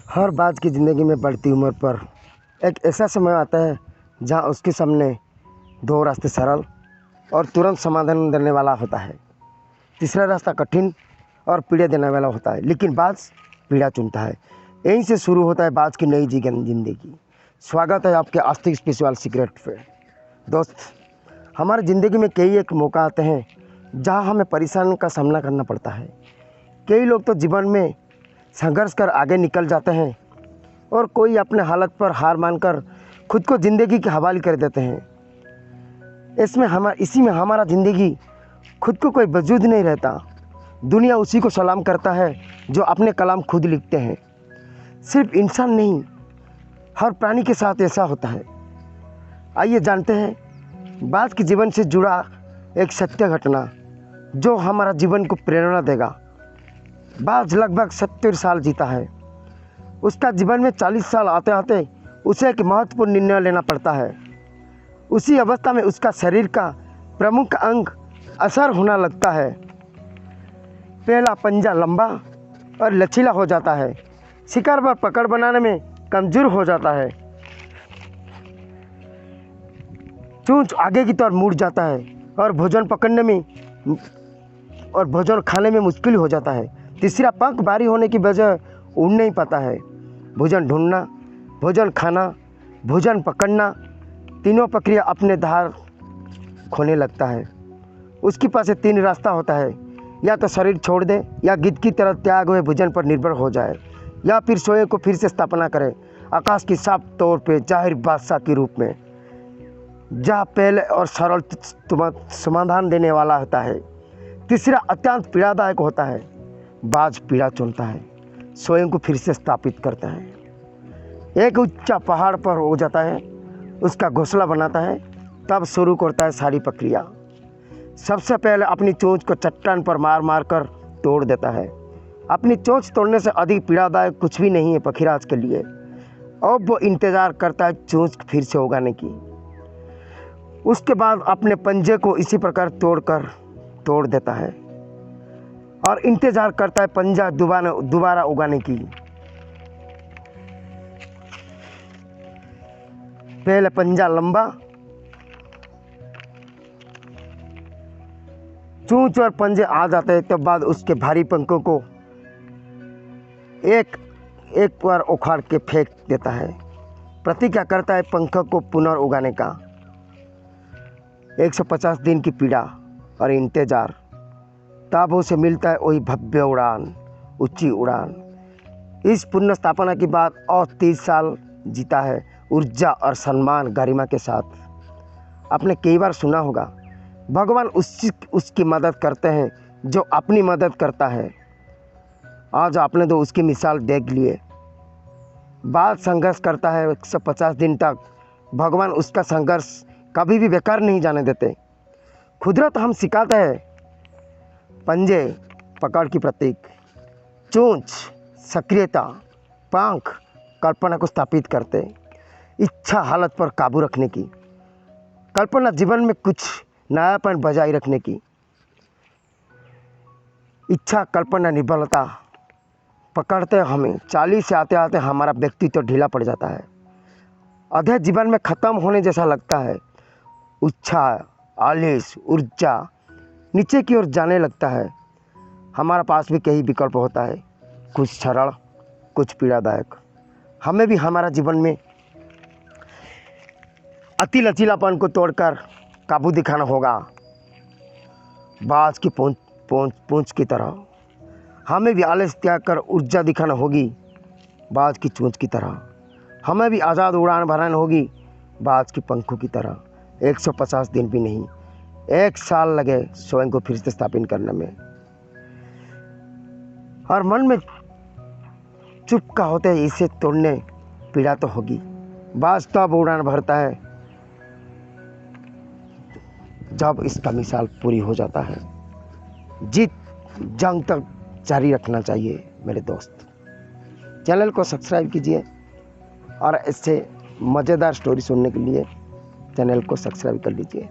हर बात की ज़िंदगी में बढ़ती उम्र पर एक ऐसा समय आता है जहां उसके सामने दो रास्ते सरल और तुरंत समाधान देने वाला होता है। तीसरा रास्ता कठिन और पीड़ा देने वाला होता है, लेकिन बाज पीड़ा चुनता है। यहीं से शुरू होता है बाज की नई ज़िंदगी। स्वागत है आपके आस्तिक स्पिरिचुअल सीक्रेट पे। दोस्त, हमारी ज़िंदगी में कई एक मौका आते हैं जहां हमें परेशानी का सामना करना पड़ता है। कई लोग तो जीवन में संघर्ष कर आगे निकल जाते हैं और कोई अपने हालत पर हार मानकर खुद को ज़िंदगी के हवाले कर देते हैं। इसी में हमारा ज़िंदगी खुद को कोई वजूद नहीं रहता। दुनिया उसी को सलाम करता है जो अपने कलाम खुद लिखते हैं। सिर्फ इंसान नहीं, हर प्राणी के साथ ऐसा होता है। आइए जानते हैं बाज के जीवन से जुड़ा एक सत्य घटना जो हमारा जीवन को प्रेरणा देगा। बाज लगभग 70 साल जीता है। उसका जीवन में 40 साल आते आते उसे एक महत्वपूर्ण निर्णय लेना पड़ता है। उसी अवस्था में उसका शरीर का प्रमुख अंग असर होना लगता है। पहला पंजा लंबा और लचीला हो जाता है। शिकार पर पकड़ बनाने में कमजोर हो जाता है। चोंच आगे की तरफ मुड़ जाता है और भोजन खाने में मुश्किल हो जाता है। तीसरा, पंख भारी होने की वजह उड़ नहीं पाता है। भोजन ढूंढना, भोजन खाना, भोजन पकड़ना, तीनों प्रक्रिया अपने धार खोने लगता है। उसके पास 3 रास्ता होता है, या तो शरीर छोड़ दे, या गिद्ध की तरह त्याग हुए भोजन पर निर्भर हो जाए, या फिर सोए को फिर से स्थापना करे आकाश की साफ तौर पे जाहिर बादशाह के रूप में, जहाँ पहले और सरल समाधान देने वाला होता है। तीसरा अत्यंत पीड़ादायक होता है। बाज पीड़ा चुनता है, स्वयं को फिर से स्थापित करता है। एक ऊंचा पहाड़ पर हो जाता है, उसका घोंसला बनाता है, तब शुरू करता है सारी प्रक्रिया। सबसे पहले अपनी चोंच को चट्टान पर मार मार कर तोड़ देता है। अपनी चोंच तोड़ने से अधिक पीड़ादायक कुछ भी नहीं है पखीराज के लिए। अब वो इंतज़ार करता है चोंच फिर से उगाने की। उसके बाद अपने पंजे को इसी प्रकार तोड़ देता है और इंतज़ार करता है पंजा दोबारा उगाने की। पहले पंजा लंबा, चोंच और पंजे आ जाते हैं, तब बाद उसके भारी पंखों को एक बार उखाड़ के फेंक देता है। प्रतिज्ञा करता है पंखों को पुनर्उगाने का। 150 दिन की पीड़ा और इंतजार, तब उसे मिलता है वही भव्य उड़ान, ऊंची उड़ान। इस पुनः स्थापना के बाद और 30 साल जीता है ऊर्जा और सम्मान गरिमा के साथ। आपने कई बार सुना होगा, भगवान उसकी मदद करते हैं जो अपनी मदद करता है। आज आपने तो उसकी मिसाल देख लिए। बाज संघर्ष करता है 150 दिन तक। भगवान उसका संघर्ष कभी भी बेकार नहीं जाने देते। कुदरत हम सिखाता है, पंजे पकड़ की प्रतीक, चोंच सक्रियता, पंख कल्पना को स्थापित करते, इच्छा हालत पर काबू रखने की, कल्पना जीवन में कुछ नयापन बजाय रखने की, इच्छा कल्पना निर्बलता पकड़ते हमें। 40 से आते आते हमारा व्यक्तित्व ढीला पड़ जाता है। अध्यय जीवन में ख़त्म होने जैसा लगता है। इच्छा, आलस, ऊर्जा नीचे की ओर जाने लगता है। हमारा पास भी कई विकल्प होता है, कुछ सरल, कुछ पीड़ादायक। हमें भी हमारा जीवन में अति लचीलापन को तोड़कर काबू दिखाना होगा। बाज की पूंछ की तरह हमें भी आलस त्याग कर ऊर्जा दिखाना होगी, बाज की चोंच की तरह। हमें भी आज़ाद उड़ान भरानी होगी, बाज की पंखों की तरह। 150 दिन भी नहीं, 1 साल लगे स्वयं को फिर से स्थापित करने में। और मन में चुप का होते है, इसे तोड़ने पीड़ा तो होगी। बाज तब उड़ान भरता है जब इसका मिसाल पूरी हो जाता है। जीत जंग तक जारी रखना चाहिए मेरे दोस्त। चैनल को सब्सक्राइब कीजिए और इससे मज़ेदार स्टोरी सुनने के लिए चैनल को सब्सक्राइब कर लीजिए।